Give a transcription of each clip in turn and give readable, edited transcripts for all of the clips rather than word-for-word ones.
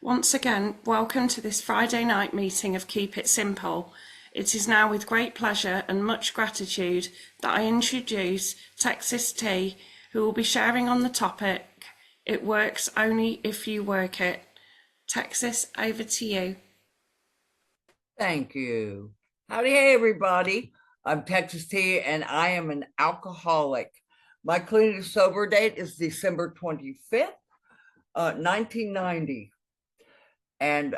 Once again, welcome to this Friday night meeting of Keep It Simple. It is now with great pleasure and much gratitude that I introduce Texas T, who will be sharing on the topic, It Works Only If You Work It. Texas, over to you. Thank you. Howdy, hey, everybody. I'm Texas T, and I am an alcoholic. My clean and sober date is December 25th, 1990. And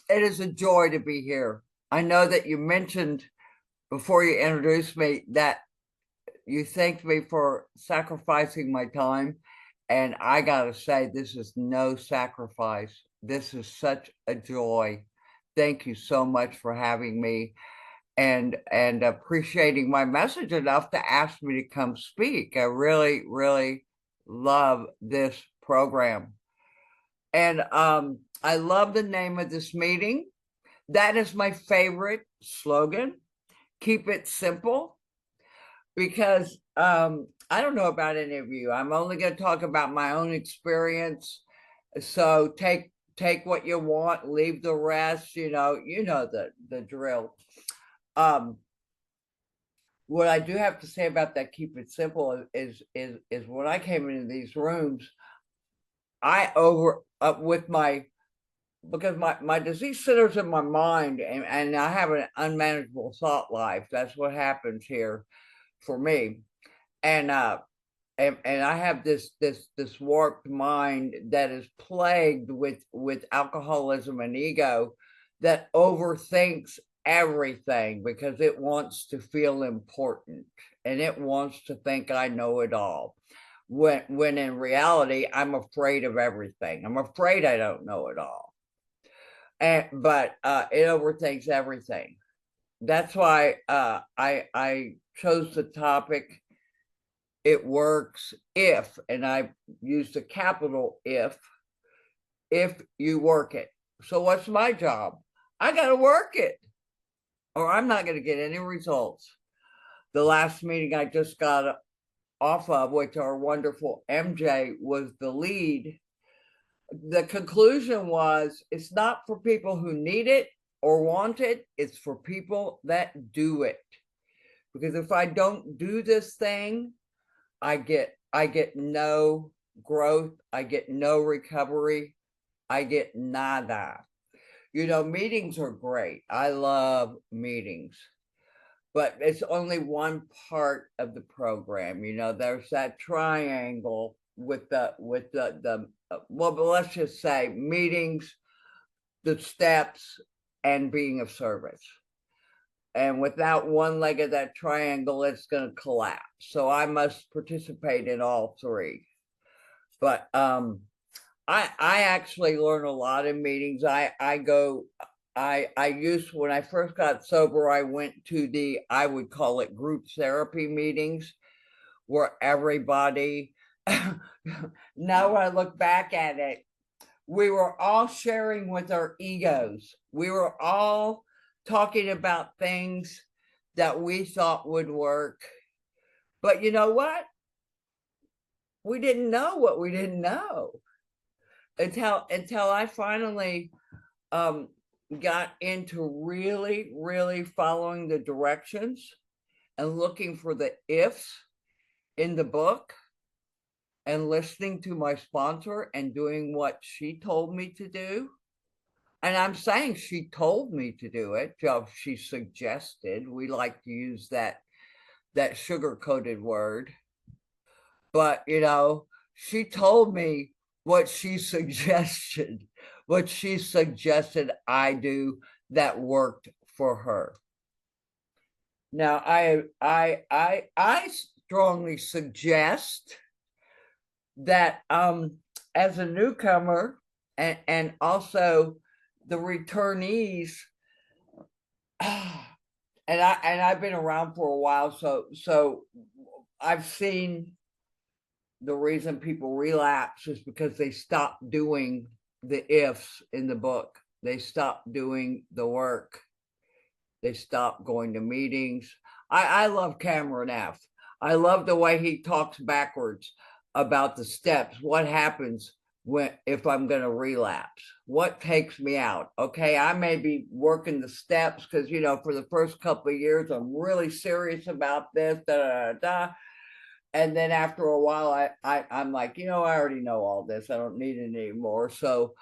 it is a joy to be here. I know that you mentioned before you introduced me that you thanked me for sacrificing my time. And I got to say, this is no sacrifice. This is such a joy. Thank you so much for having me and appreciating my message enough to ask me to come speak. I really, really love this program. And I love the name of this meeting. That is my favorite slogan. Keep it simple. Because I don't know about any of you. I'm only going to talk about my own experience. So take what you want, leave the rest. You know the drill. What I do have to say about that, keep it simple, is when I came into these rooms, I with my, because my disease centers in my mind, and I have an unmanageable thought life. That's what happens here for me. And I have this warped mind that is plagued with alcoholism and ego that overthinks everything because it wants to feel important and it wants to think I know it all. When in reality, I'm afraid of everything. I'm afraid I don't know it all. But it overthinks everything. That's why I chose the topic, it works if, and I used a capital if you work it. So what's my job? I got to work it or I'm not going to get any results. The last meeting I just got off of, which our wonderful MJ was the lead, the conclusion was it's not for people who need it or want it, it's for people that do it. Because if I don't do this thing, I get no growth, I get no recovery, I get nada. You know, meetings are great. I love meetings, but it's only one part of the program. You know, there's that triangle with the well, but let's just say meetings, the steps, and being of service. And without one leg of that triangle, it's going to collapse. So I must participate in all three. But I actually learn a lot in meetings. I used, when I first got sober, I went to I would call it group therapy meetings, where everybody, now when I look back at it, we were all sharing with our egos. We were all talking about things that we thought would work. But you know what? We didn't know what we didn't know until I finally got into really, really following the directions and looking for the ifs in the book and listening to my sponsor and doing what she told me to do. And I'm saying she told me to do it. She suggested. We like to use that sugar-coated word. But, you know, she told me what she suggested I do that worked for her. Now, I strongly suggest that as a newcomer and also the returnees, and I've been around for a while, so I've seen the reason people relapse is because they stop doing the ifs in the book. They stop doing the work. They stop going to meetings. I love Cameron F. I love the way he talks backwards about the steps. What happens if I'm going to relapse, what takes me out. Okay, I may be working the steps because, you know, for the first couple of years I'm really serious about this, da da da da. And then after a while I'm like, you know, I already know all this, I don't need it anymore. So,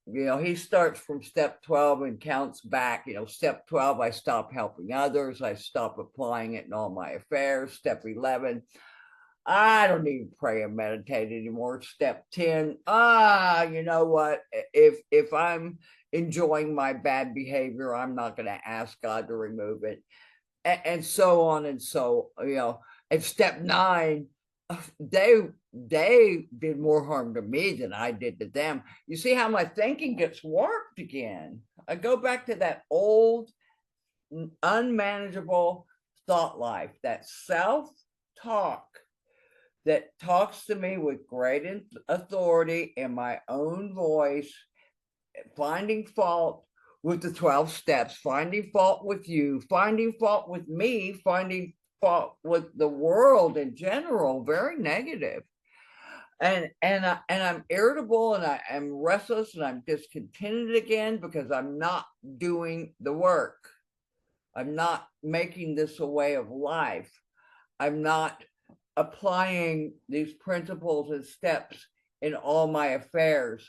you know, he starts from step 12 and counts back. You know, step 12, I stop helping others, I stop applying it in all my affairs. Step 11, I don't even pray and meditate anymore. Step 10, you know what? If I'm enjoying my bad behavior, I'm not going to ask God to remove it. And so on and so, you know, at step 9, they did more harm to me than I did to them. You see how my thinking gets warped again. I go back to that old, unmanageable thought life, that self-talk that talks to me with great authority in my own voice, finding fault with the 12 steps, finding fault with you, finding fault with me, finding fault with the world in general, very negative. And I'm irritable, and I am restless, and I'm discontented again because I'm not doing the work. I'm not making this a way of life. I'm not applying these principles and steps in all my affairs,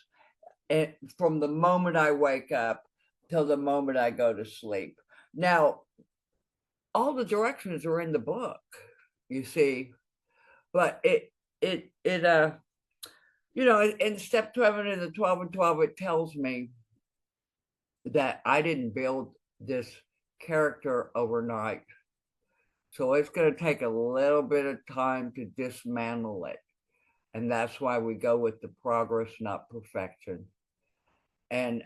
and from the moment I wake up till the moment I go to sleep. Now, all the directions are in the book, you see, but you know, in step 12 and in the 12 and 12, it tells me that I didn't build this character overnight. So it's going to take a little bit of time to dismantle it. And that's why we go with the progress, not perfection. And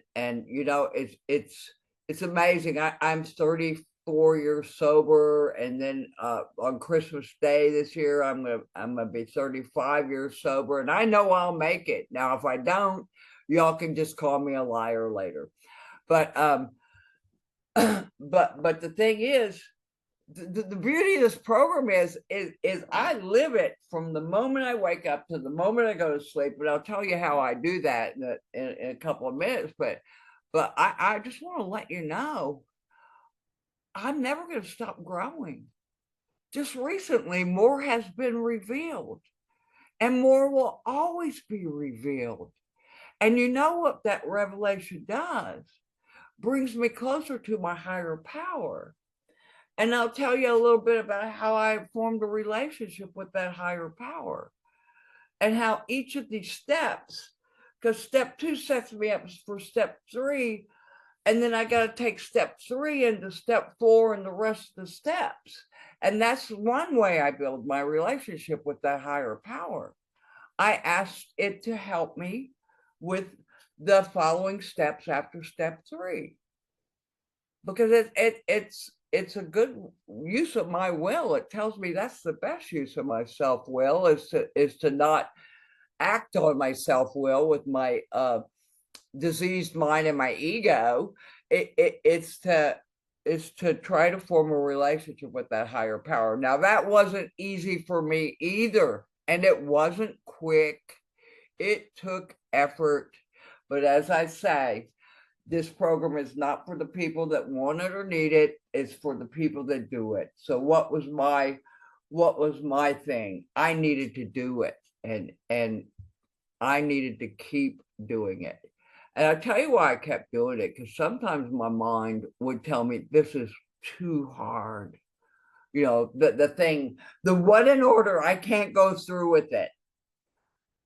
you know, it's amazing. I'm 34 years sober, and then on Christmas Day this year, I'm gonna be 35 years sober, and I know I'll make it. Now, if I don't, y'all can just call me a liar later. But but the thing is, the beauty of this program is I live it from the moment I wake up to the moment I go to sleep. But I'll tell you how I do that in a couple of minutes. But I just want to let you know, I'm never going to stop growing. Just recently, more has been revealed, and more will always be revealed. And you know what that revelation does? Brings me closer to my higher power. And I'll tell you a little bit about how I formed a relationship with that higher power, and how each of these steps, because step 2 sets me up for step 3, and then I got to take step 3 into step 4 and the rest of the steps. And that's one way I build my relationship with that higher power. I asked it to help me with the following steps after step 3, because it's a good use of my will. It tells me that's the best use of my self-will, is to not act on my self-will with my diseased mind and my ego. It's to try to form a relationship with that higher power. Now, that wasn't easy for me either, and it wasn't quick. It took effort. But as I say, this program is not for the people that want it or need it. It's for the people that do it. So what was my thing? I needed to do it, and I needed to keep doing it. And I'll tell you why I kept doing it, because sometimes my mind would tell me this is too hard. You know, the what in order, I can't go through with it.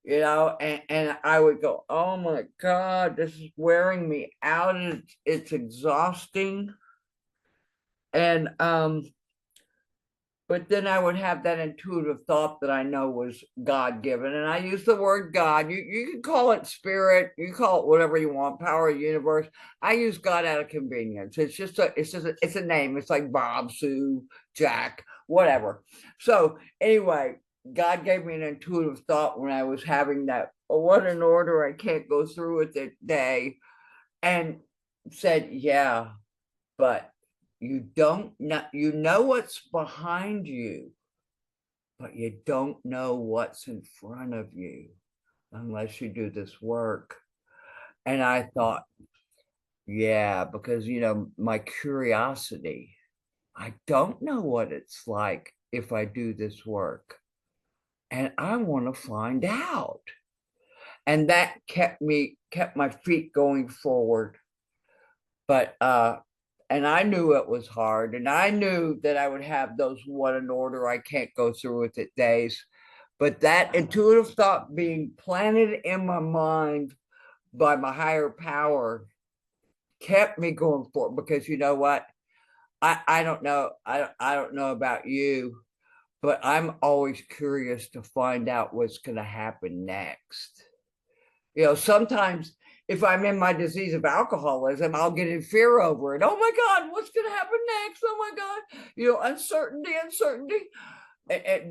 You know, and I would go, oh my God, this is wearing me out. It's exhausting. And but then I would have that intuitive thought that I know was God-given. And I use the word God. You can call it spirit, you call it whatever you want, power of the universe. I use God out of convenience. It's a name. It's like Bob, Sue, Jack, whatever. So anyway, God gave me an intuitive thought when I was having that, oh, what an order, I can't go through with it day, and said, yeah, but you don't know, you know what's behind you, but you don't know what's in front of you. unless you do this work. And I thought, yeah, because, my curiosity, I don't know what it's like if I do this work. And I want to find out. And that kept my feet going forward. But and I knew it was hard, and I knew that I would have those one in order I can't go through with it days. But that intuitive thought being planted in my mind by my higher power kept me going forward, because you know what? I don't know. I don't know about you, but I'm always curious to find out what's going to happen next. Sometimes if I'm in my disease of alcoholism, I'll get in fear over it. Oh my God, what's going to happen next? Oh my God, uncertainty.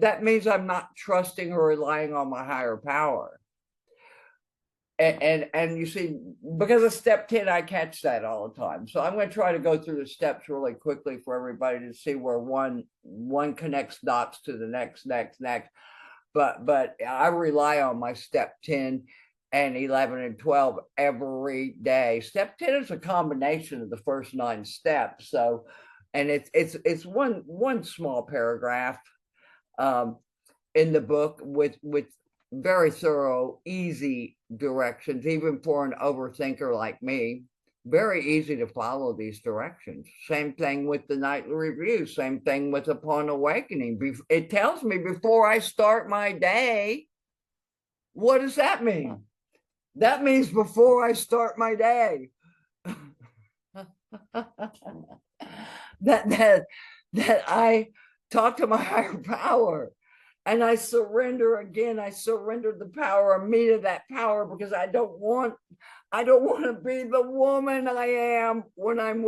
That means I'm not trusting or relying on my higher power. And you see, because of step 10, I catch that all the time. So I'm going to try to go through the steps really quickly for everybody to see where one connects dots to the next. But I rely on my step 10 and 11 and 12 every day. Step 10 is a combination of the first 9 steps. So, and it's one small paragraph in the book with very thorough, easy directions, even for an overthinker like me. Very easy to follow these directions. Same thing with the nightly review. Same thing with Upon Awakening. It tells me before I start my day. What does that mean? That means before I start my day. that I talk to my higher power. And I surrender again. I surrender the power of me to that power, because I don't want to be the woman I am when I'm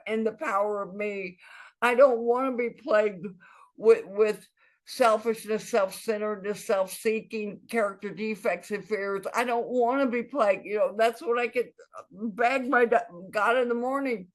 in the power of me. I don't want to be plagued with selfishness, self-centeredness, self-seeking, character defects, and fears. I don't want to be plagued. That's what I could beg my God in the morning.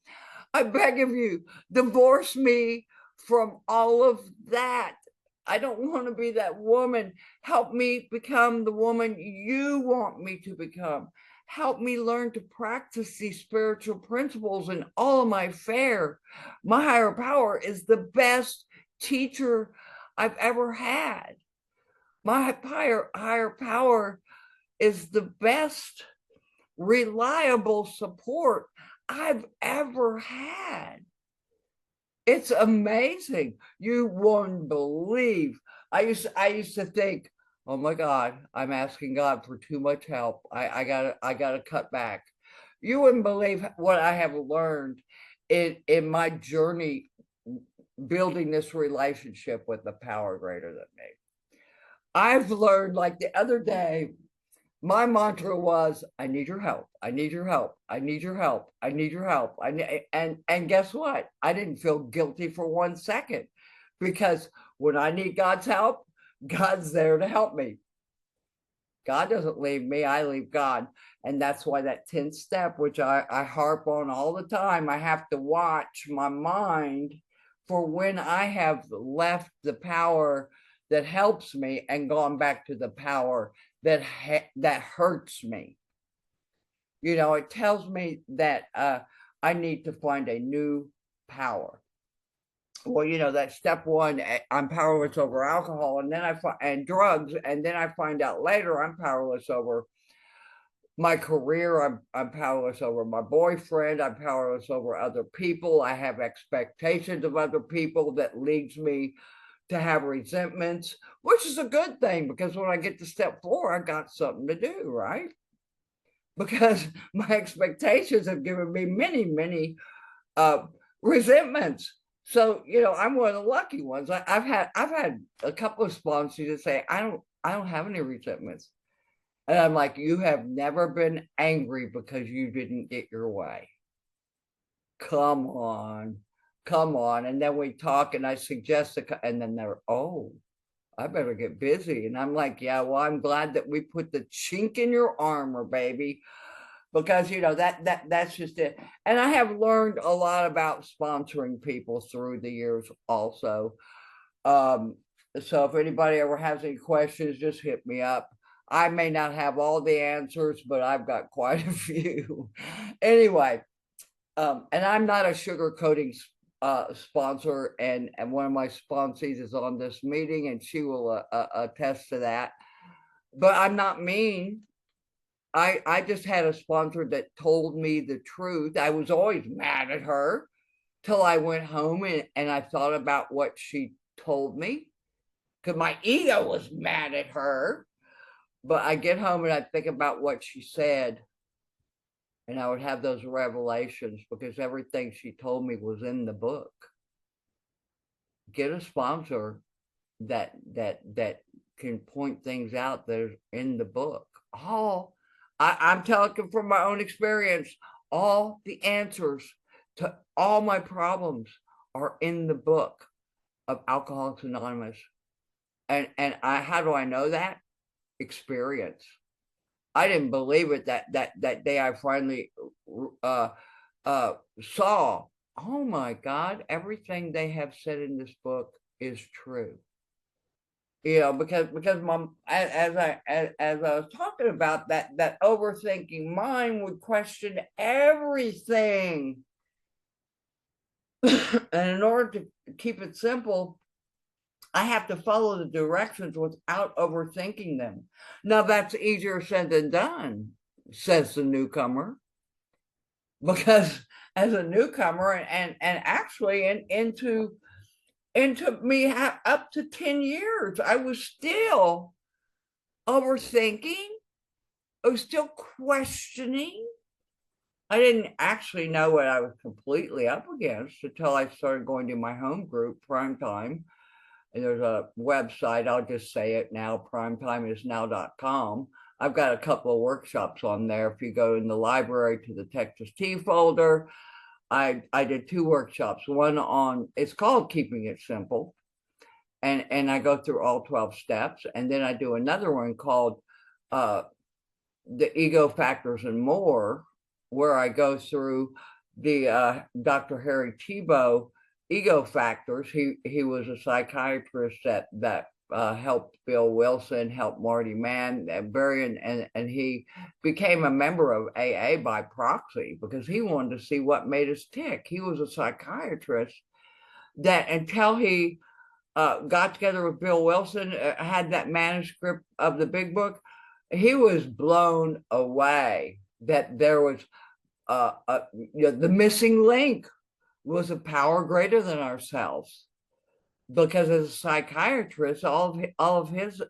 I beg of you, divorce me from all of that. I don't want to be that woman. Help me become the woman you want me to become. Help me learn to practice these spiritual principles in all of my fare. My higher power is the best teacher I've ever had. My higher power is the best reliable support I've ever had. It's amazing. You won't believe. I used to think, oh my God, I'm asking God for too much help. I gotta cut back. You wouldn't believe what I have learned in my journey building this relationship with the power greater than me. I've learned, like the other day, my mantra was, I need your help. I need your help. I need your help. I need your help. And guess what? I didn't feel guilty for 1 second, because when I need God's help, God's there to help me. God doesn't leave me, I leave God. And that's why that 10th step, which I harp on all the time, I have to watch my mind for when I have left the power that helps me and gone back to the power that hurts me. It tells me that I need to find a new power. Well, that step 1, I'm powerless over alcohol, and then and drugs, and then I find out later I'm powerless over my career. I'm powerless over my boyfriend. I'm powerless over other people. I have expectations of other people that leads me to have resentments, which is a good thing, because when I get to step 4, I got something to do, right? Because my expectations have given me many resentments. So I'm one of the lucky ones. I've had a couple of sponsors that say, I don't have any resentments, and I'm like, you have never been angry because you didn't get your way. Come on. And then we talk, and I suggest and then they're, oh, I better get busy. And I'm like, yeah, well, I'm glad that we put the chink in your armor, baby, because that's just it. And I have learned a lot about sponsoring people through the years also. So if anybody ever has any questions, just hit me up. I may not have all the answers, but I've got quite a few. Anyway, and I'm not a sugarcoating sponsor, and one of my sponsees is on this meeting, and she will attest to that. But I'm not mean. I just had a sponsor that told me the truth. I was always mad at her till I went home and I thought about what she told me, because my ego was mad at her. But I get home and I think about what she said, and I would have those revelations because everything she told me was in the book. Get a sponsor that can point things out that are in the book. I'm telling from my own experience, all the answers to all my problems are in the book of Alcoholics Anonymous. And how do I know that? Experience. I didn't believe it that day I finally saw, oh my God, everything they have said in this book is true. Because mom, as I was talking about, that overthinking mind would question everything. And in order to keep it simple, I have to follow the directions without overthinking them. Now that's easier said than done, says the newcomer, because as a newcomer and actually into me up to 10 years, I was still overthinking. I was still questioning. I didn't actually know what I was completely up against until I started going to my home group, Primetime. And there's a website, I'll just say it now, primetimeisnow.com. I've got a couple of workshops on there. If you go in the library to the Texas Tea folder, I did 2 workshops. One on, it's called Keeping It Simple. And I go through all 12 steps. And then I do another one called The Ego Factors and More, where I go through the Dr. Harry Tiebout ego factors. He was a psychiatrist that helped Bill Wilson, helped Marty Mann, and he became a member of AA by proxy because he wanted to see what made us tick. He was a psychiatrist that until he got together with Bill Wilson, had that manuscript of the big book, he was blown away that there was the missing link was a power greater than ourselves. Because as a psychiatrist, all of his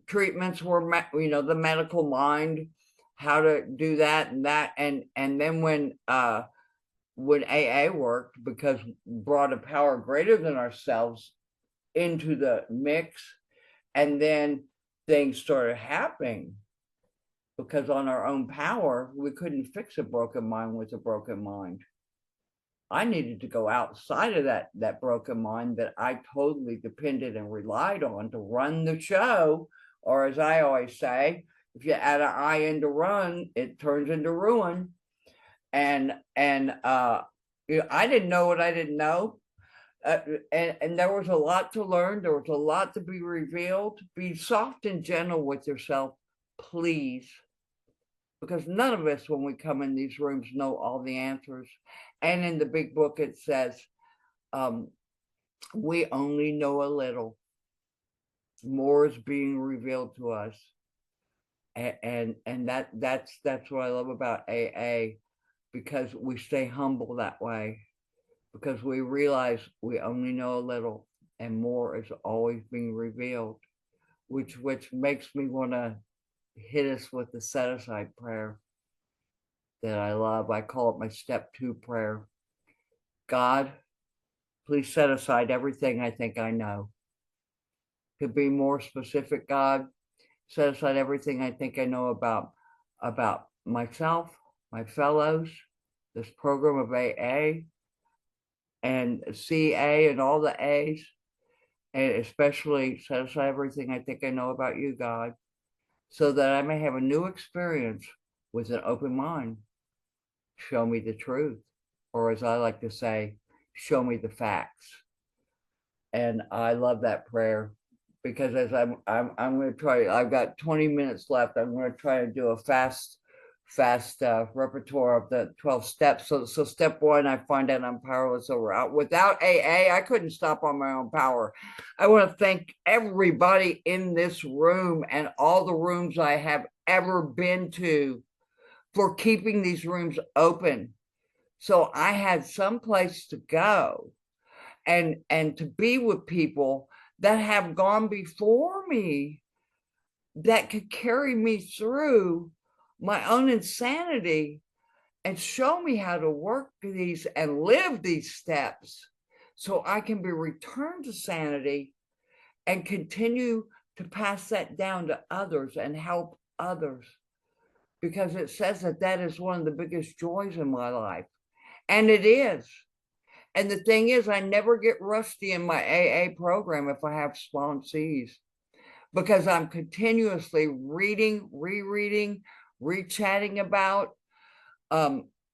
treatments were, the medical mind, how to do that and that, and then when AA worked, because brought a power greater than ourselves into the mix, and then things started happening. Because on our own power, we couldn't fix a broken mind with a broken mind. I needed to go outside of that broken mind that I totally depended and relied on to run the show. Or as I always say, if you add an I into run, it turns into ruin. And I didn't know what I didn't know. And there was a lot to learn. There was a lot to be revealed. Be soft and gentle with yourself, please. Because none of us, when we come in these rooms, know all the answers. And in the big book, it says, we only know a little. More is being revealed to us. And that's what I love about AA, because we stay humble that way, because we realize we only know a little and more is always being revealed, which makes me want to hit us with the set aside prayer that I love. I call it my step 2 prayer. God, please set aside everything I think I know. To be more specific, God, set aside everything I think I know about myself, my fellows, this program of AA and CA and all the A's, and especially set aside everything I think I know about you, God, so that I may have a new experience with an open mind. Show me the truth, or as I like to say, show me the facts. And I love that prayer. because as I'm going to try. I've got 20 minutes left. I'm going to try to do a fast repertoire of the 12 steps. So step one, I find out I'm powerless over out. Without AA, I couldn't stop on my own power. I want to thank everybody in this room and all the rooms I have ever been to for keeping these rooms open. So I had some place to go and to be with people that have gone before me that could carry me through my own insanity and show me how to work these and live these steps so I can be returned to sanity and continue to pass that down to others and help others, because it says that that is one of the biggest joys in my life, and it is. And the thing is, I never get rusty in my AA program if I have sponsees, because I'm continuously reading, rereading, rechatting about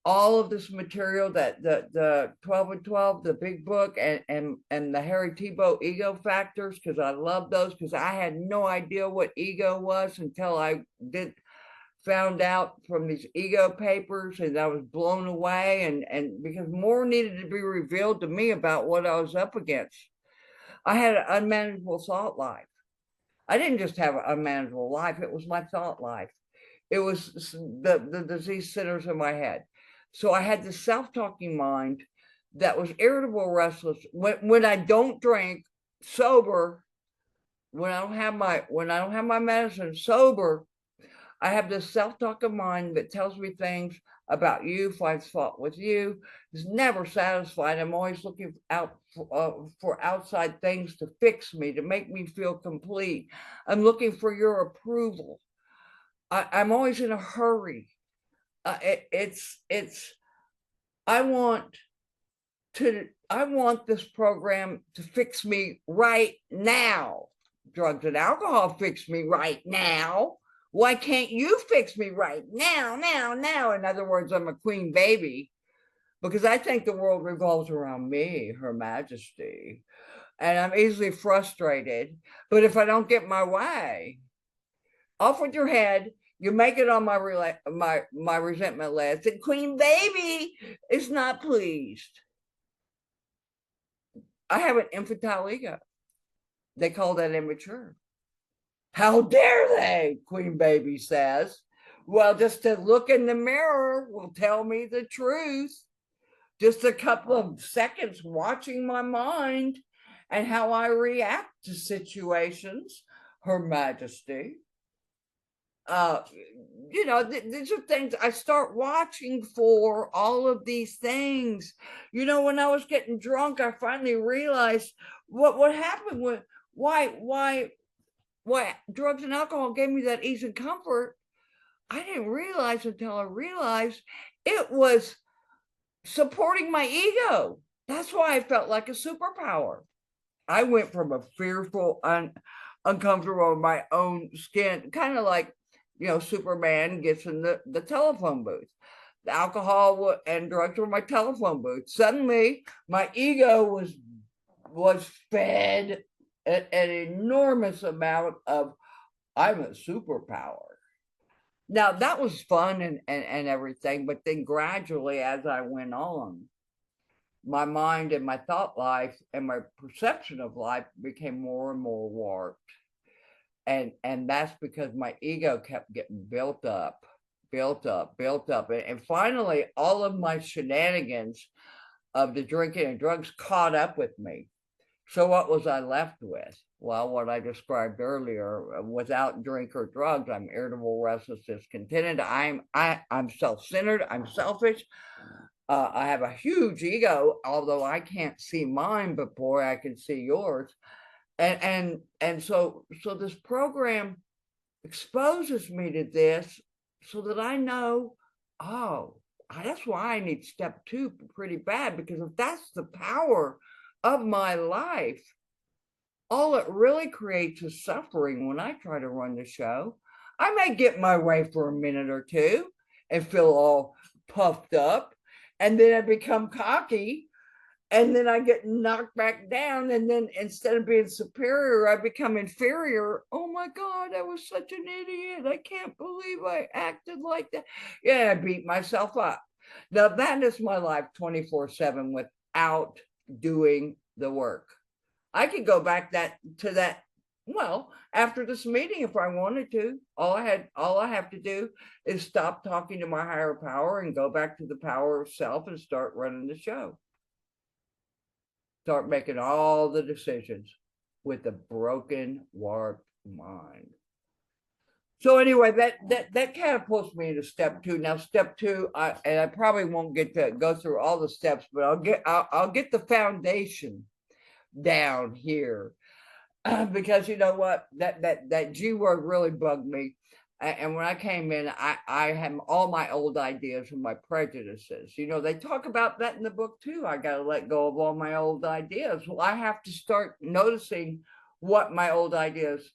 all of this material, that the 12 and 12, the big book, and the Harry Tiebout ego factors, because I love those, because I had no idea what ego was until I found out from these ego papers, and I was blown away, and because more needed to be revealed to me about what I was up against. I had an unmanageable thought life. I didn't just have an unmanageable life, it was my thought life. It was the disease centers in my head. So I had this self-talking mind that was irritable, restless. When I don't drink, sober, when I don't have my medicine, sober, I have this self-talking mind that tells me things about you, finds fault with you, is never satisfied. I'm always looking out for outside things to fix me, to make me feel complete. I'm looking for your approval. I'm always in a hurry. I want this program to fix me right now. Drugs and alcohol fix me right now. Why can't you fix me right now? In other words, I'm a queen baby, because I think the world revolves around me, Her Majesty, and I'm easily frustrated. But if I don't get my way, off with your head. You make it on my resentment list, and queen baby is not pleased. I have an infantile ego. They call that immature. How dare they, queen baby says. Well, just to look in the mirror will tell me the truth. Just a couple of seconds watching my mind and how I react to situations, Her Majesty. These are things I start watching for, all of these things. When I was getting drunk, I finally realized what happened with why drugs and alcohol gave me that ease and comfort. I didn't realize until I realized it was supporting my ego. That's why I felt like a superpower. I went from a fearful, uncomfortable in my own skin, kind of like, Superman gets in the telephone booth. The alcohol and drugs were my telephone booth. Suddenly, my ego was fed an enormous amount of, I'm a superpower. Now, that was fun and everything, but then gradually, as I went on, my mind and my thought life and my perception of life became more and more warped. And that's because my ego kept getting built up. And finally, all of my shenanigans of the drinking and drugs caught up with me. So what was I left with? Well, what I described earlier. Without drink or drugs, I'm irritable, restless, discontented. I'm self-centered. I'm selfish. I have a huge ego, although I can't see mine, but boy, I can see yours. And so this program exposes me to this so that I know, oh, that's why I need step 2 pretty bad, because if that's the power of my life, all it really creates is suffering. When I try to run the show, I may get my way for a minute or two and feel all puffed up, and then I become cocky and then I get knocked back down, and then instead of being superior, I become inferior. Oh my God, I was such an idiot. I can't believe I acted like that. Yeah, I beat myself up. Now that is my life 24/7 without doing the work. I could go back to that. Well, after this meeting, if I wanted to, all I have to do is stop talking to my higher power and go back to the power of self and start running the show. Start making all the decisions with a broken, warped mind. So anyway, that catapults me into step two. Now, step two, I probably won't get to go through all the steps, but I'll get the foundation down here. Because you know what, that G word really bugged me. And when I came in, I had all my old ideas and my prejudices. You know, they talk about that in the book too. I got to let go of all my old ideas. Well, I have to start noticing what my old ideas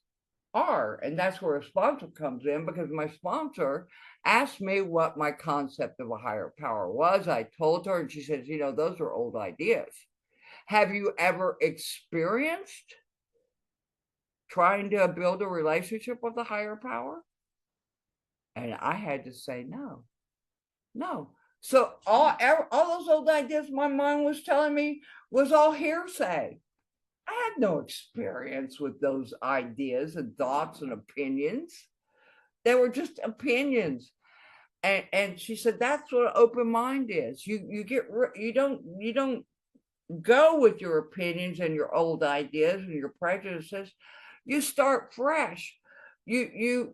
are. And that's where a sponsor comes in, because my sponsor asked me what my concept of a higher power was. I told her, and she says, you know, those are old ideas. Have you ever experienced trying to build a relationship with a higher power? And I had to say no. So all those old ideas my mind was telling me was all hearsay. I had no experience with those ideas and thoughts and opinions. They were just opinions. And she said, that's what an open mind is. You don't go with your opinions and your old ideas and your prejudices. You start fresh. You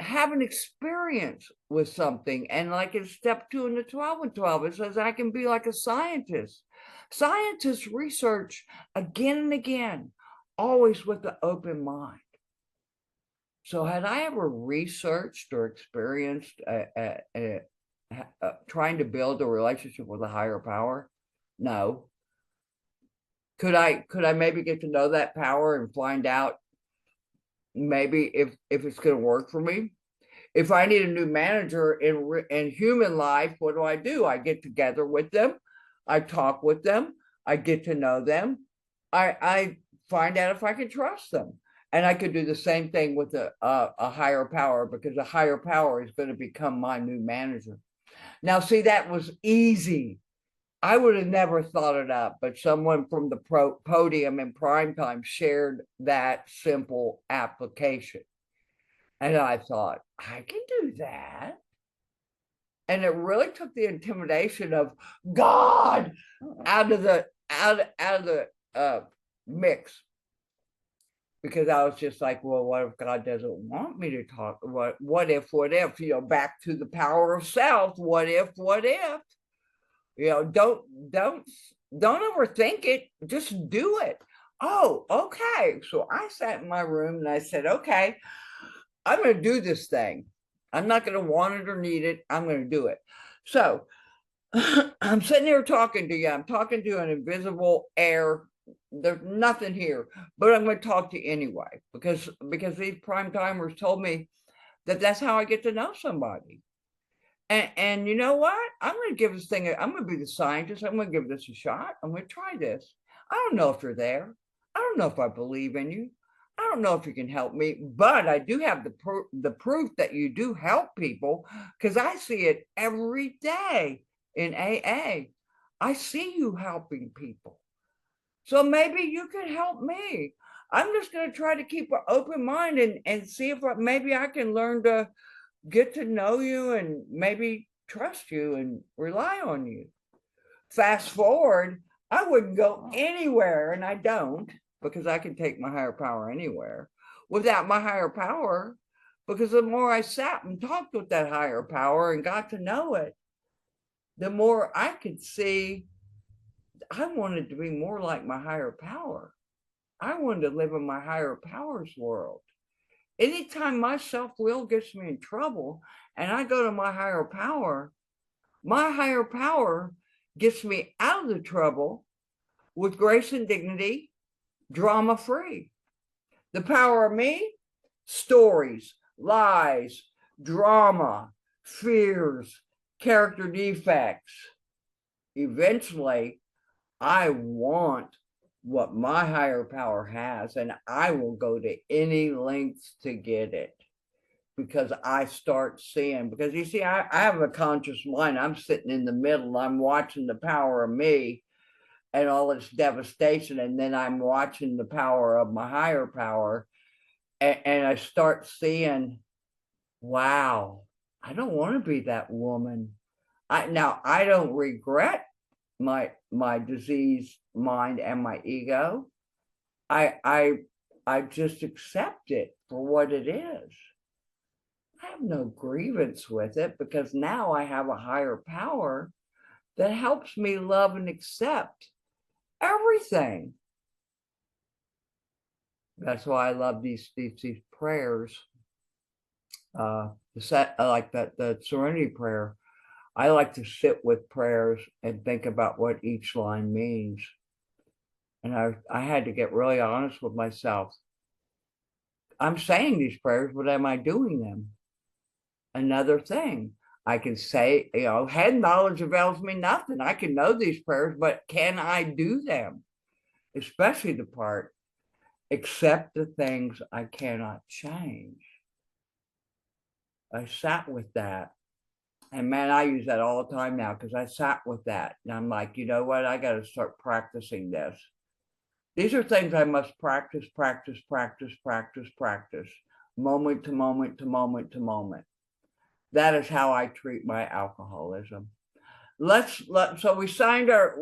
have an experience with something. And like in step 2 in the 12 and 12, it says I can be like a scientist. Scientists research again and again, always with the open mind. So had I ever researched or experienced trying to build a relationship with a higher power? No. Could I maybe get to know that power and find out maybe if it's going to work for me? If I need a new manager in human life, what do? I get together with them, I talk with them, I get to know them, I find out if I can trust them. And I could do the same thing with a higher power, because a higher power is going to become my new manager. Now, see, that was easy. I would have never thought it up, but someone from the podium in primetime shared that simple application. And I thought, I can do that. And it really took the intimidation of God out of the mix. Because I was just like, well, what if God doesn't want me to talk? What if, you know, back to the power of self, what if? You know, don't overthink it, just do it. Oh, okay. So I sat in my room and I said, okay, I'm going to do this thing. I'm not going to want it or need it. I'm going to do it. So I'm sitting here talking to you. I'm talking to an invisible air. There's nothing here, but I'm going to talk to you anyway, because these prime timers told me that that's how I get to know somebody. And you know what? I'm going to give this thing, I'm going to be the scientist. I'm going to give this a shot. I'm going to try this. I don't know if you're there. I don't know if I believe in you. I don't know if you can help me, but I do have the proof that you do help people, because I see it every day in AA. I see you helping people. So maybe you can help me. I'm just going to try to keep an open mind and see if maybe I can learn to get to know you and maybe trust you and rely on you. Fast forward, I wouldn't go anywhere, and I don't, because I can take my higher power anywhere, without my higher power, because the more I sat and talked with that higher power and got to know it, the more I could see I wanted to be more like my higher power. I wanted to live in my higher power's world. Anytime my self-will gets me in trouble and I go to my higher power gets me out of the trouble with grace and dignity, drama-free. The power of me, stories, lies, drama, fears, character defects. eventually I want what my higher power has, and I will go to any lengths to get it, because I start seeing, because you see, I have a conscious mind. I'm sitting in the middle, I'm watching the power of me and all its devastation, and then I'm watching the power of my higher power, and I start seeing, wow, I don't want to be that woman. I don't regret my diseased mind and my ego. I just accept it for what it is. I have no grievance with it, because now I have a higher power that helps me love and accept everything. That's why I love these prayers. Like the Serenity Prayer. I like to sit with prayers and think about what each line means. And I had to get really honest with myself. I'm saying these prayers, but am I doing them? Another thing. I can say, head knowledge avails me nothing. I can know these prayers, but can I do them? Especially the part, accept the things I cannot change. I sat with that. And man, I use that all the time now, because I sat with that. And I'm like, you know what? I got to start practicing this. These are things I must practice, practice, practice, practice, practice, moment to moment to moment to moment. That is how I treat my alcoholism. So we signed our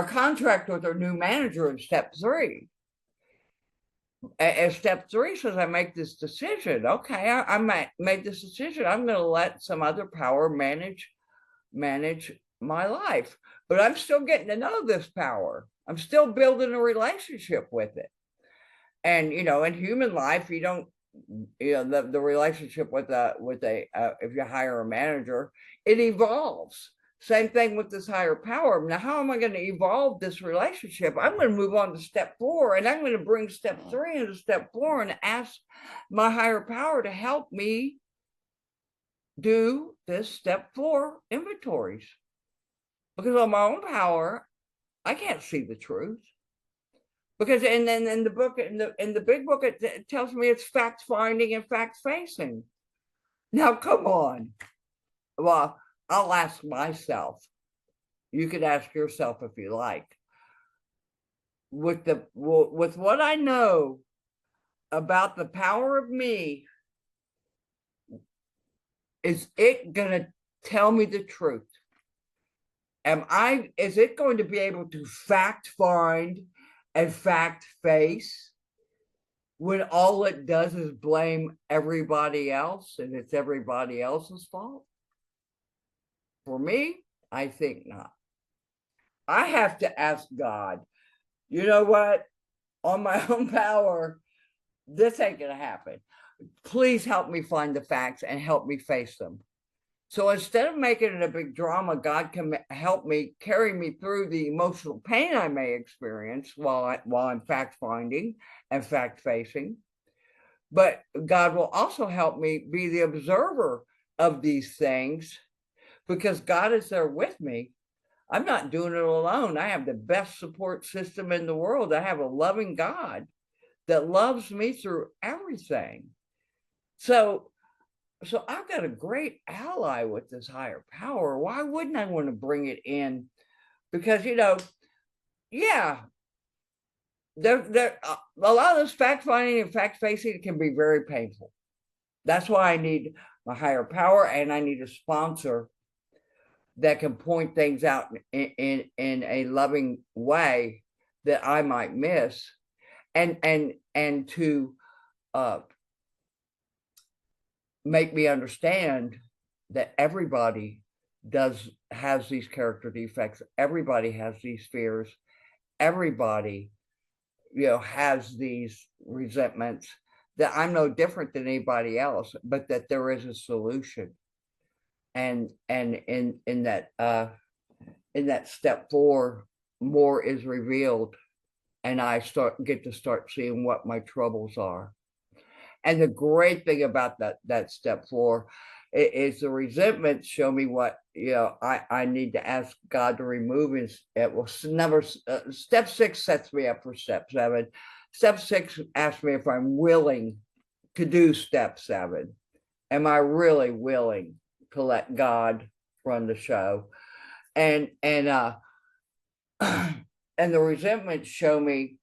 contract with our new manager in step 3. As step 3 says, I make this decision. Okay, I made this decision. I'm going to let some other power manage my life, but I'm still getting to know this power. I'm still building a relationship with it. And in human life, you don't, the relationship with if you hire a manager, it evolves. Same thing with this higher power. Now, how am I going to evolve this relationship? I'm going to move on to step 4, and I'm going to bring step 3 into step 4 and ask my higher power to help me do this step 4 inventories. Because on my own power, I can't see the truth. Because and then in the book, in the big book, it tells me it's fact finding and fact facing. Now, come on. Well, I'll ask myself. You could ask yourself if you like. With what I know about the power of me, is it gonna tell me the truth? Is it going to be able to fact find and fact face when all it does is blame everybody else and it's everybody else's fault? For me, I think not. I have to ask God, you know what? On my own power, this ain't going to happen. Please help me find the facts and help me face them. So instead of making it a big drama, God can help me carry me through the emotional pain I may experience while I'm fact finding and fact facing. But God will also help me be the observer of these things, because God is there with me. I'm not doing it alone. I have the best support system in the world. I have a loving God that loves me through everything. So I've got a great ally with this higher power. Why wouldn't I want to bring it in? Because, yeah, a lot of this fact finding and fact facing can be very painful. That's why I need my higher power, and I need a sponsor that can point things out in a loving way that I might miss, and to make me understand that everybody has these character defects. Everybody has these fears. Everybody, has these resentments, that I'm no different than anybody else, but that there is a solution. And in that step 4, more is revealed, and I get to start seeing what my troubles are. And the great thing about that step 4, It's the resentment show me what, I need to ask God to remove. Is it will never, step 6 sets me up for step 7. Step 6 asks me if I'm willing to do step 7. Am I really willing to let God run the show? And and the resentment show me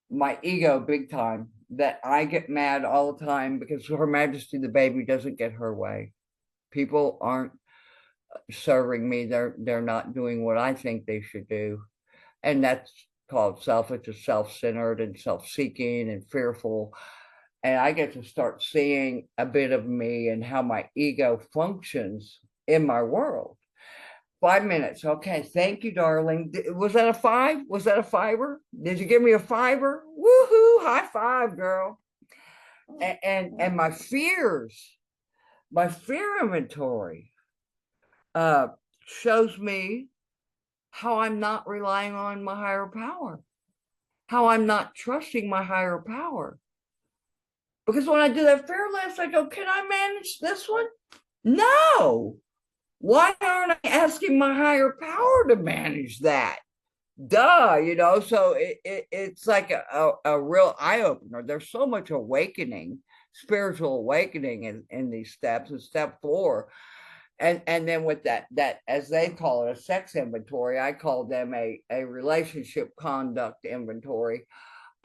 my ego big time, that I get mad all the time because Her Majesty the baby doesn't get her way. People aren't serving me. They're not doing what I think they should do. And that's called selfish, is self-centered and self-seeking and fearful. And I get to start seeing a bit of me and how my ego functions in my world. 5 minutes. Okay. Thank you, darling. Was that a 5? Was that a 5er? Did you give me a 5er? Woohoo. High 5, girl. And my fears, my fear inventory shows me how I'm not relying on my higher power, how I'm not trusting my higher power. Because when I do that fear list, I go, can I manage this one? No. Why aren't I asking my higher power to manage that? Duh, so it's like a real eye-opener. There's so much awakening, spiritual awakening in these steps. In step 4, and then with that as they call it, a sex inventory, I call them a relationship conduct inventory.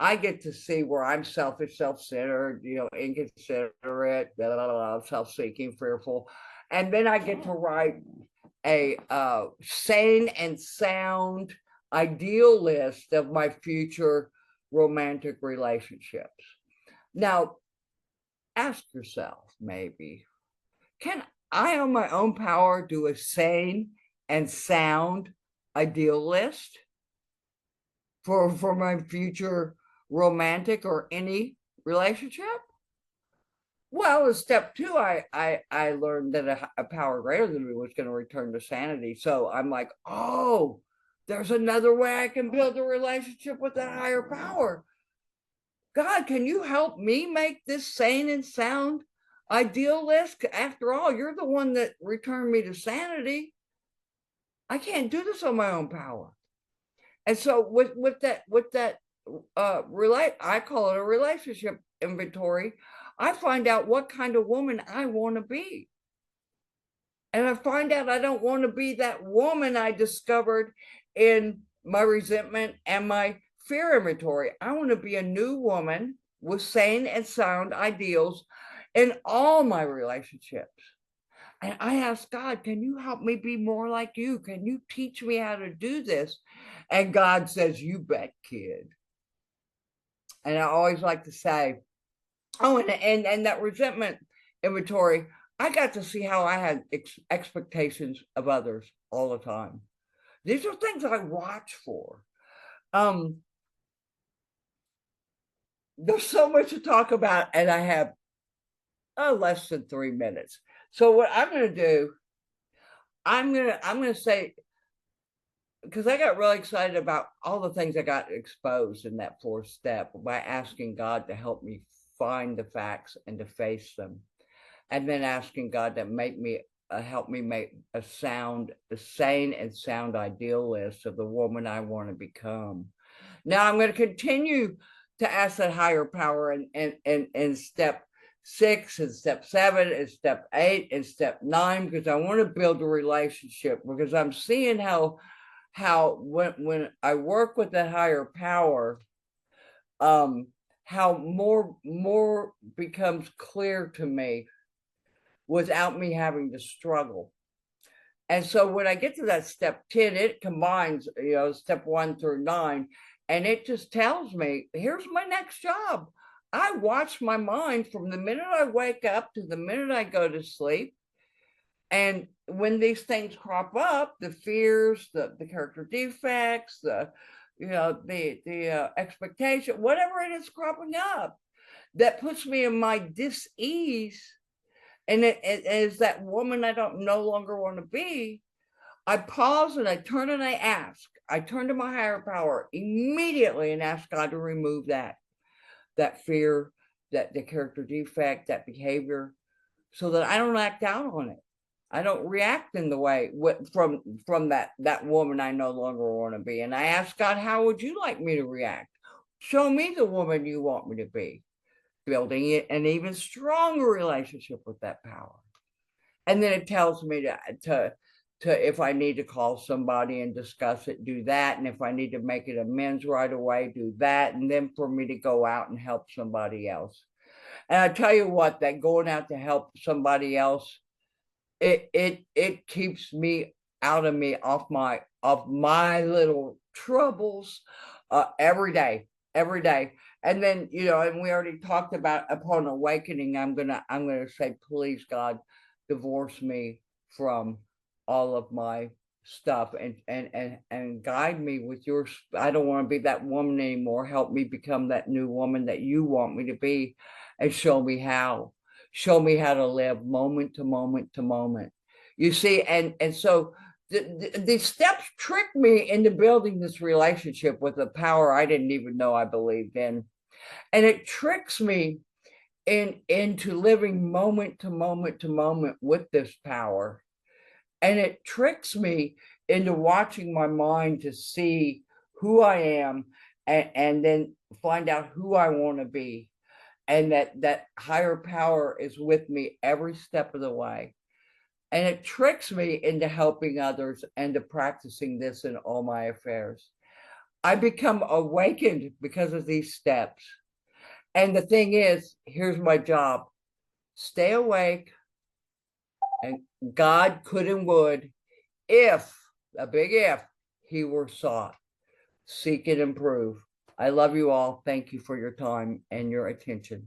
I get to see where I'm selfish, self-centered, inconsiderate, self-seeking, fearful. And then I get to write a sane and sound ideal list of my future romantic relationships. Now, ask yourself, maybe, can I, on my own power, do a sane and sound ideal list for my future romantic or any relationship? Well, in step 2, I learned that a power greater than me was going to return to sanity. So I'm like, oh, there's another way I can build a relationship with that higher power. God, can you help me make this sane and sound ideal list? After all, you're the one that returned me to sanity. I can't do this on my own power. And so with that I call it a relationship inventory. I find out what kind of woman I want to be. And I find out I don't want to be that woman I discovered in my resentment and my fear inventory. I want to be a new woman with sane and sound ideals in all my relationships. And I ask God, can you help me be more like you? Can you teach me how to do this? And God says, you bet, kid. And I always like to say, oh, and that resentment inventory, I got to see how I had expectations of others all the time. These are things I watch for. There's so much to talk about, and I have less than 3 minutes. So what I'm going to do, I'm going to say, because I got really excited about all the things I got exposed in that 4th step by asking God to help me find the facts and to face them, and then asking God to help me make a sane and sound ideal list of the woman I want to become. Now I'm going to continue to ask that higher power in step 6 and step 7 and step 8 and step 9, because I want to build a relationship, because I'm seeing how when I work with that higher power, how more becomes clear to me without me having to struggle. And so when I get to that step 10, it combines, step 1 through 9, and it just tells me, here's my next job. I watch my mind from the minute I wake up to the minute I go to sleep. And when these things crop up, the fears, the character defects, the expectation, whatever it is cropping up, that puts me in my dis-ease, and it is that woman I don't no longer want to be, I pause and I turn and I ask. I turn to my higher power immediately and ask God to remove that fear, that the character defect, that behavior, so that I don't act out on it. I don't react in the way from that woman I no longer want to be. And I ask God, how would you like me to react? Show me the woman you want me to be, building an even stronger relationship with that power. And then it tells me to if I need to call somebody and discuss it, do that. And if I need to make it amends right away, do that. And then for me to go out and help somebody else. And I tell you what, that going out to help somebody else, it keeps me out of me off my little troubles every day. And then, you know, and we already talked about upon awakening, I'm gonna say, please God, divorce me from all of my stuff and guide me with your. I don't want to be that woman anymore. Help me become that new woman that you want me to be, and show me how to live moment to moment to moment. You see, and so the steps tricked me into building this relationship with a power I didn't even know I believed in, and it tricks me into living moment to moment to moment with this power. And it tricks me into watching my mind to see who I am, and then find out who I want to be. And that higher power is with me every step of the way. And it tricks me into helping others and to practicing this in all my affairs. I become awakened because of these steps. And the thing is, here's my job: stay awake, and God could and would, if, a big if, he were sought. Seek and improve. I love you all. Thank you for your time and your attention.